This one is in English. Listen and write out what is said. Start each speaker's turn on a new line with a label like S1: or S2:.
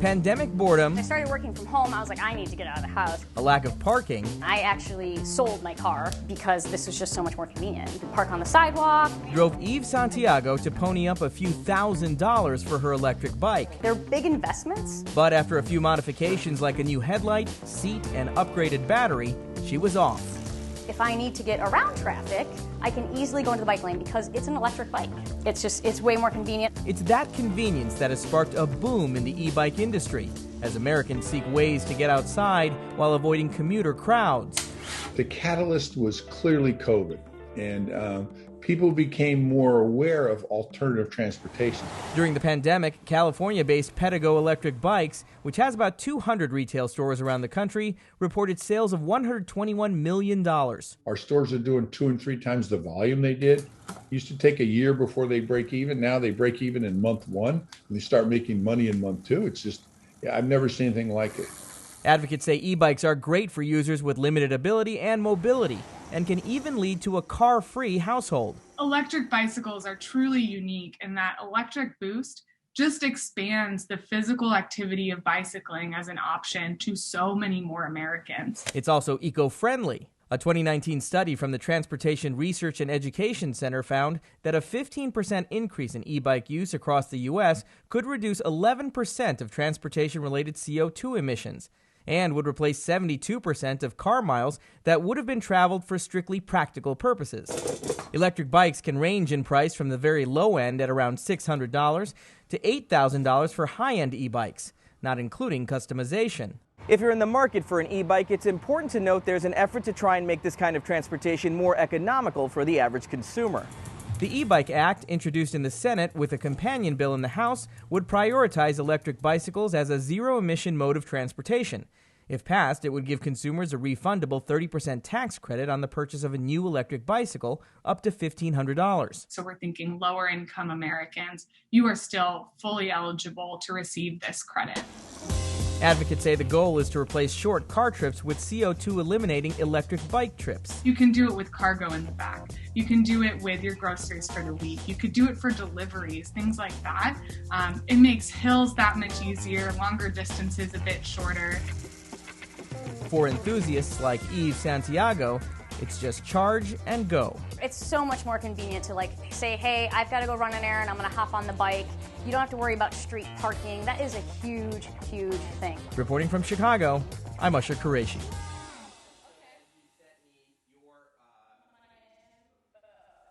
S1: Pandemic boredom,
S2: I started working from home. I was like, I need to get out of the house.
S1: a lack of parking,
S2: I actually sold my car because this was just so much more convenient. You could park on the sidewalk.
S1: drove Eve Santiago to pony up a few $1,000s for her electric bike.
S2: They're big investments.
S1: But after a few modifications like a new headlight, seat, and upgraded battery, she was off.
S2: If I need to get around traffic, I can easily go into the bike lane because it's an electric bike. It's way more convenient.
S1: It's that convenience that has sparked a boom in the e-bike industry, as Americans seek ways to get outside while avoiding commuter crowds.
S3: The catalyst was clearly COVID, and people became more aware of alternative transportation.
S1: During the pandemic, California-based Pedigo Electric Bikes, which has about 200 retail stores around the country, reported sales of $121 million.
S3: Our stores are doing 2 and 3 times the volume they did. Used to take a year before they break even. Now they break even in month 1, and they start making money in month 2. It's just, I've never seen anything like it.
S1: Advocates say e-bikes are great for users with limited ability and mobility, and can even lead to a car-free household.
S4: Electric bicycles are truly unique in that Electric Boost just expands the physical activity of bicycling as an option to so many more Americans.
S1: It's also eco-friendly. A 2019 study from the Transportation Research and Education Center found that a 15% increase in e-bike use across the U.S. could reduce 11% of transportation-related CO2 emissions, and would replace 72% of car miles that would have been traveled for strictly practical purposes. Electric bikes can range in price from the very low end at around $600 to $8,000 for high-end e-bikes, not including customization. If you're in the market for an e-bike, it's important to note there's an effort to try and make this kind of transportation more economical for the average consumer. The E-Bike Act, introduced in the Senate with a companion bill in the House, would prioritize electric bicycles as a zero-emission mode of transportation. If passed, it would give consumers a refundable 30% tax credit on the purchase of a new electric bicycle, up to $1,500.
S4: So we're thinking lower income Americans, you are still fully eligible to receive this credit.
S1: Advocates say the goal is to replace short car trips with CO2 eliminating electric bike trips.
S4: You can do it with cargo in the back. You can do it with your groceries for the week. You could do it for deliveries, things like that. It makes hills that much easier, longer distances a bit shorter.
S1: For enthusiasts like Eve Santiago, it's just charge and go.
S2: It's so much more convenient to say, hey, I've got to go run an errand, I'm going to hop on the bike. You don't have to worry about street parking. That is a huge, huge thing.
S1: Reporting from Chicago, I'm Usher Qureshi.